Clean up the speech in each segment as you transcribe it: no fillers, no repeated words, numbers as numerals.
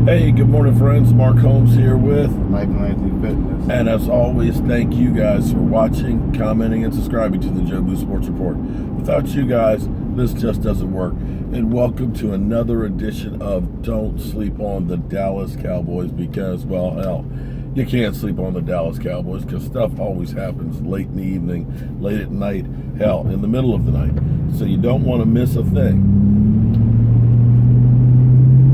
Hey, good morning, friends. Mark Holmes here with Michael Anthony Fitness. And as always, thank you guys for watching, commenting, and subscribing to the Joe Boo Sports Report. Without you guys, this just doesn't work. And welcome to another edition of Don't Sleep on the Dallas Cowboys because, well, hell, you can't sleep on the Dallas Cowboys because stuff always happens late in the evening, late at night, hell, in the middle of the night. So you don't want to miss a thing.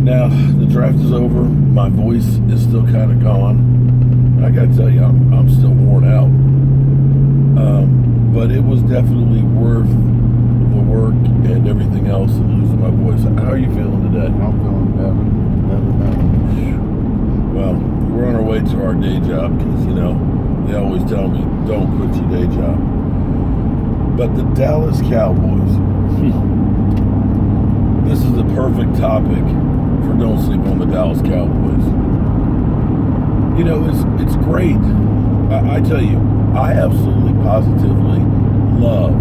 Now, the draft is over. My voice is still kind of gone. I got to tell you, I'm still worn out. But it was definitely worth the work and everything else and losing my voice. How are you feeling today? I'm feeling better. Well, we're on our way to our day job because, they always tell me, don't quit your day job. But the Dallas Cowboys, this is the perfect topic for Don't Sleep on the Dallas Cowboys. It's great. I tell you, I absolutely positively love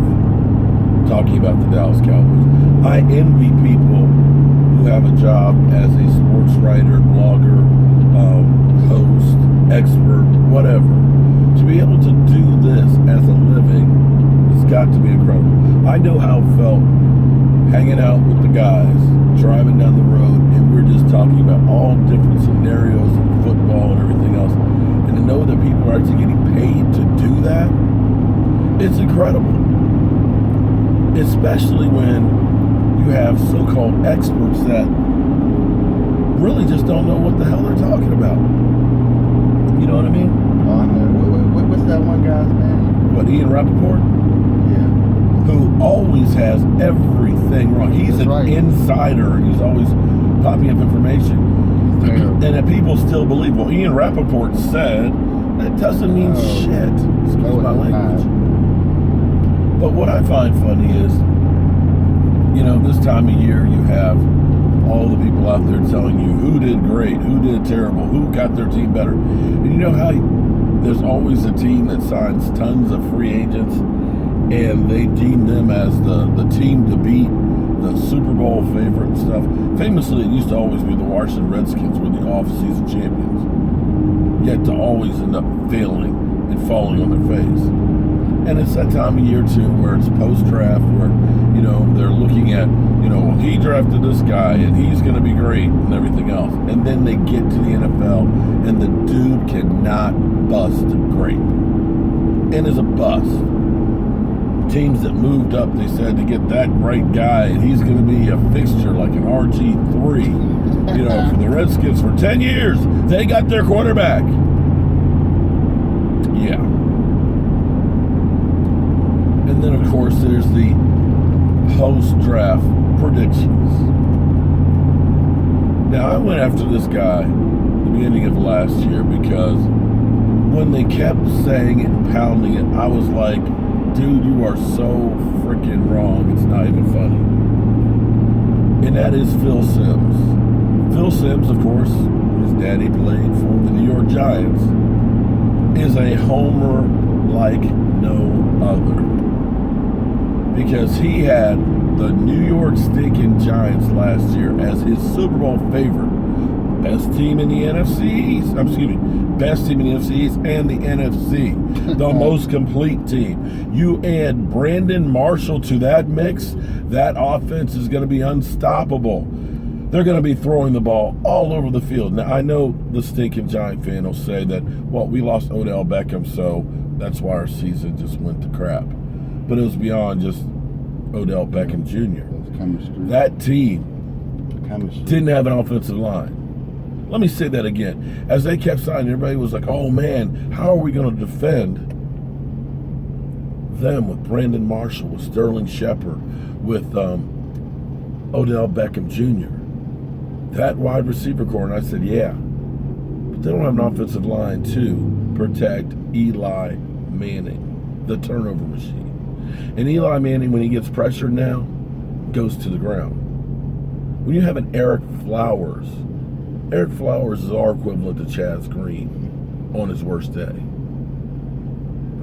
talking about the Dallas Cowboys. I envy people who have a job as a sports writer, blogger, host, expert, whatever. To be able to do this as a living has got to be incredible. I know how it felt hanging out with the guys, driving down the road, and we're just talking about all different scenarios in football and everything else. And to know that people are actually getting paid to do that, it's incredible. Especially when you have so-called experts that really just don't know what the hell they're talking about. You know what I mean? Oh, I know. What's that one guy's name? What, Ian Rappaport? Yeah. Who always has everything wrong. He's an insider, and he's always popping up information. And that people still believe, well, Ian Rappaport said, that doesn't mean shit. Excuse my language. But what I find funny is, this time of year you have all the people out there telling you who did great, who did terrible, who got their team better. And you know how there's always a team that signs tons of free agents and they deem them as the team to beat, the Super Bowl favorite and stuff. Famously, it used to always be the Washington Redskins were the Offseason champions, yet to always end up failing and falling on their face. And it's that time of year, too, where it's post-draft, where, they're looking at, he drafted this guy, and he's going to be great, and everything else. And then they get to the NFL, and the dude cannot bust a grape. And is a bust. Teams that moved up, they said, to get that right guy, and he's going to be a fixture like an RG3, for the Redskins for 10 years. They got their quarterback. Yeah. And then, of course, there's the post-draft predictions. Now, I went after this guy at the beginning of last year because when they kept saying it and pounding it, I was like, dude, you are so freaking wrong. It's not even funny. And that is Phil Simms. Phil Simms, of course, his daddy played for the New York Giants, is a homer like no other. Because he had the New York stinking Giants last year as his Super Bowl favorite. Best team in the NFC East. Best team in the NFC East and the NFC. The most complete team. You add Brandon Marshall to that mix, that offense is going to be unstoppable. They're going to be throwing the ball all over the field. Now, I know the stinking Giant fan will say that, well, we lost Odell Beckham, so that's why our season just went to crap. But it was beyond just Odell Beckham Jr. That team didn't have an offensive line. Let me say that again. As they kept signing, everybody was like, oh, man, how are we going to defend them with Brandon Marshall, with Sterling Shepard, with Odell Beckham Jr.? That wide receiver core. And I said, yeah. But they don't have an offensive line to protect Eli Manning, the turnover machine. And Eli Manning, when he gets pressured now, goes to the ground. When you have an Eric Flowers is our equivalent to Chaz Green on his worst day.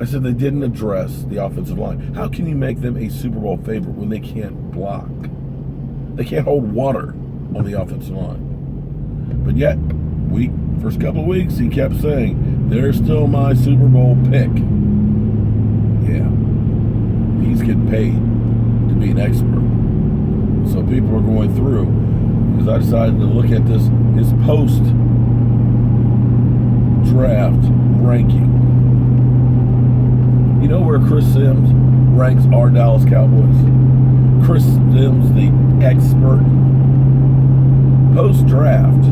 I said they didn't address the offensive line. How can you make them a Super Bowl favorite when they can't block? They can't hold water on the offensive line. But yet, first couple of weeks, he kept saying, they're still my Super Bowl pick. Yeah. He's getting paid to be an expert. So people are going through, because I decided to look at his post-draft ranking. You know where Chris Sims ranks our Dallas Cowboys? Chris Sims, the expert. Post-draft,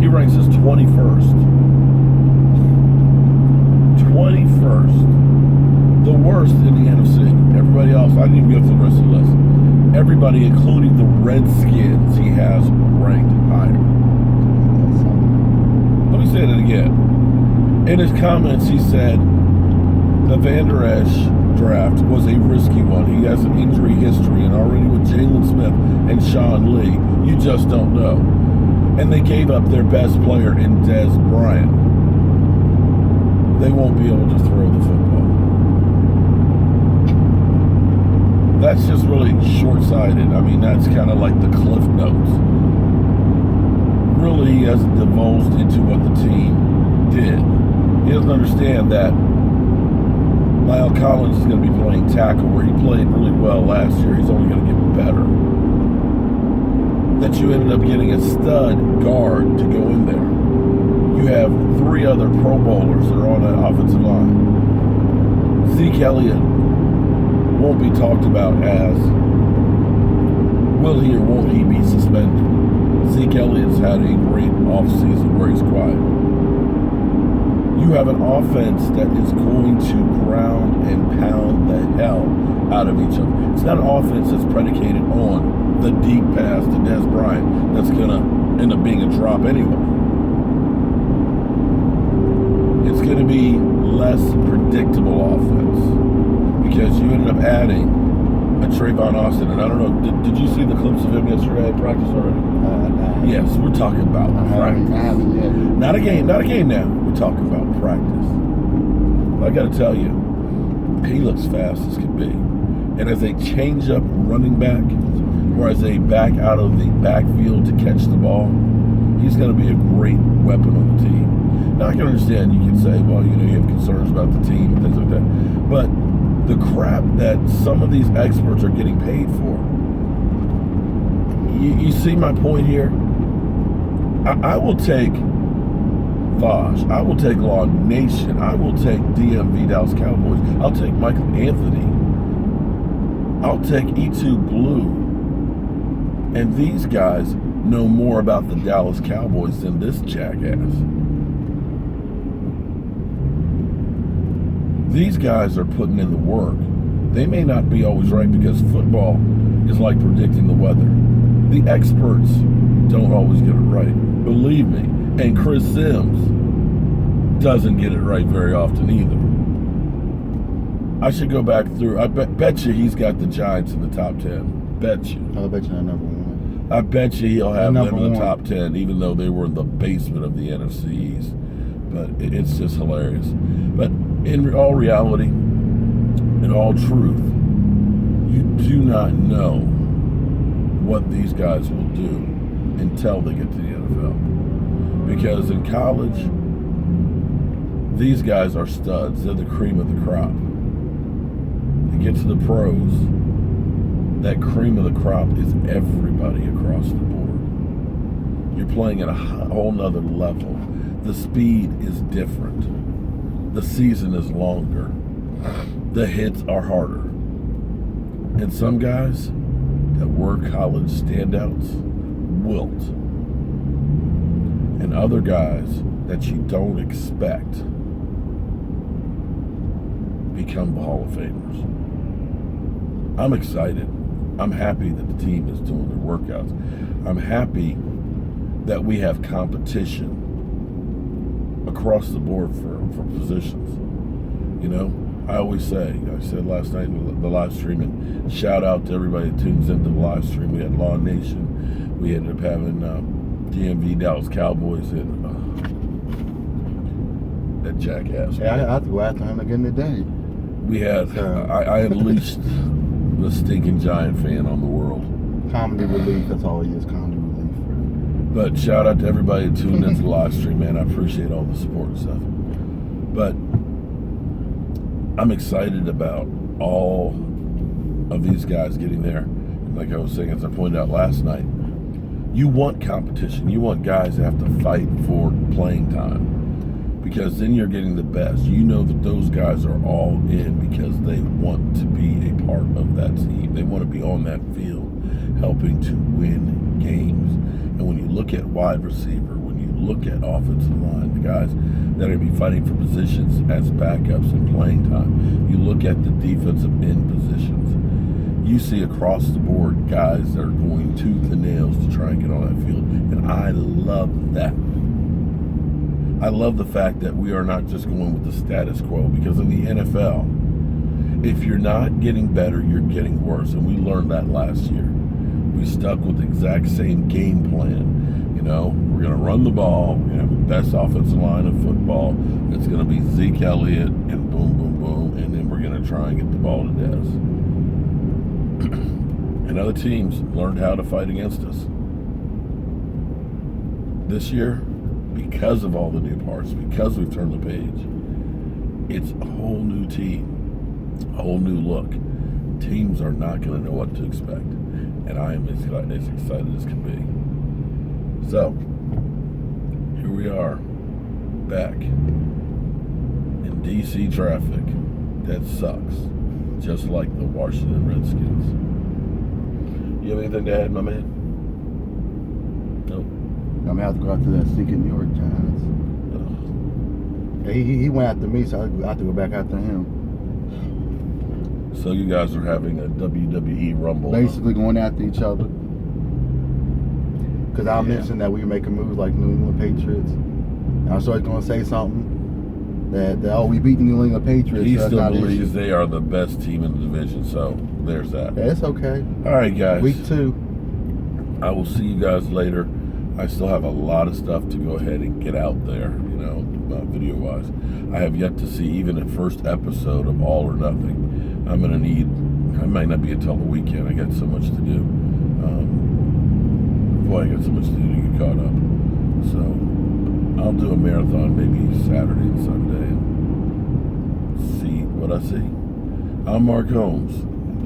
he ranks as 21st. 21st. The worst in the NFC. Everybody else, I didn't even go through the rest of the list. Everybody, including the Redskins, he has ranked higher. Let me say that again. In his comments, he said the Van Der Esch draft was a risky one. He has an injury history, and already with Jalen Smith and Sean Lee, you just don't know. And they gave up their best player in Dez Bryant. They won't be able to throw the football. That's just really short-sighted. I mean, that's kind of like the cliff notes. Really, he hasn't divulged into what the team did. He doesn't understand that Lyle Collins is going to be playing tackle where he played really well last year. He's only going to get better. That you ended up getting a stud guard to go in there. You have 3 other Pro Bowlers that are on that offensive line. Zeke Elliott won't be talked about as will he or won't he be suspended. Zeke Elliott's had a great offseason where he's quiet. You have an offense that is going to ground and pound the hell out of each other. It's not an offense that's predicated on the deep pass to Dez Bryant that's going to end up being a drop anyway. It's going to be less predictable offense because you ended up adding a Trayvon Austin. And I don't know, did you see the clips of him yesterday at practice already? Yes, we're talking about practice. I haven't yet. Not a game now. We're talking about practice. But I got to tell you, he looks fast as can be. And as a change-up running back, or as a back out of the backfield to catch the ball, he's going to be a great weapon on the team. Now, I can understand you can say, well, you have concerns about the team and things like that. But the crap that some of these experts are getting paid for, you see my point here? I will take Vosh. I will take Law Nation. I will take DMV Dallas Cowboys. I'll take Michael Anthony. I'll take E2 Blue. And these guys know more about the Dallas Cowboys than this jackass. These guys are putting in the work. They may not be always right because football is like predicting the weather. The experts don't always get it right. Believe me. And Chris Sims doesn't get it right very often either. I should go back through. I bet you he's got the Giants in the top 10. Bet you. I bet you they're number 1. I bet you he'll have them in the 1. top 10, even though they were in the basement of the NFC East. But it's just hilarious. But in all reality, in all truth, you do not know what these guys will do until they get to the NFL. Because in college, these guys are studs. They're the cream of the crop. They get to the pros, that cream of the crop is everybody across the board. You're playing at a whole nother level. The speed is different. The season is longer. The hits are harder. And some guys that were college standouts wilt. And other guys that you don't expect become Hall of Famers. I'm excited. I'm happy that the team is doing their workouts. I'm happy that we have competition across the board for positions. You know, I always say, I said last night in the live streaming, shout out to everybody that tunes into the live stream. We had Law Nation. We ended up having DMV Dallas Cowboys and that jackass. Yeah, I have to go after him again today. We had, I unleashed the stinking Giant fan on the world. Comedy relief, that's all he is, comedy relief. But shout out to everybody who tuned into the live stream, man. I appreciate all the support and stuff. But I'm excited about all of these guys getting there. And like I was saying, as I pointed out last night, you want competition. You want guys that have to fight for playing time. Because then you're getting the best. You know that those guys are all in because they want to be a part of that team. They want to be on that field helping to win games. And when you look at wide receiver, when you look at offensive line, the guys that are going to be fighting for positions as backups and playing time, you look at the defensive end positions, you see across the board guys that are going tooth and nails to try and get on that field. And I love that. I love the fact that we are not just going with the status quo, because in the NFL, if you're not getting better, you're getting worse. And we learned that last year. We stuck with the exact same game plan. You know, we're going to run the ball. We're going to have the best offensive line of football. It's going to be Zeke Elliott and boom, boom, boom. And then we're going to try and get the ball to Dez. And other teams learned how to fight against us. This year, because of all the new parts, because we've turned the page, it's a whole new team, a whole new look. Teams are not going to know what to expect, and I am as excited as can be. So, here we are, back in DC traffic. That sucks, just like the Washington Redskins. You have anything to add, my man? Nope. I'm gonna have to go after that stinking New York Giants. He went after me, so I have to go back after him. So you guys are having a WWE Rumble. Basically going after each other. Because I mentioned that we were making moves like New England Patriots. And I was always going to say something that we beat the New England Patriots. He still believes they are the best team in the division, so there's that. Yeah, it's okay. All right, guys. Week 2. I will see you guys later. I still have a lot of stuff to go ahead and get out there, you know, video-wise. I have yet to see even the first episode of All or Nothing. I might not be until the weekend. I got so much to do. I got so much to do to get caught up. So I'll do a marathon maybe Saturday and Sunday and see what I see. I'm Mark Holmes.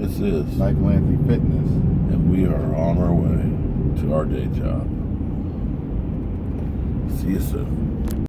This is Michael Anthony Fitness. And we are on our way to our day job. See you soon.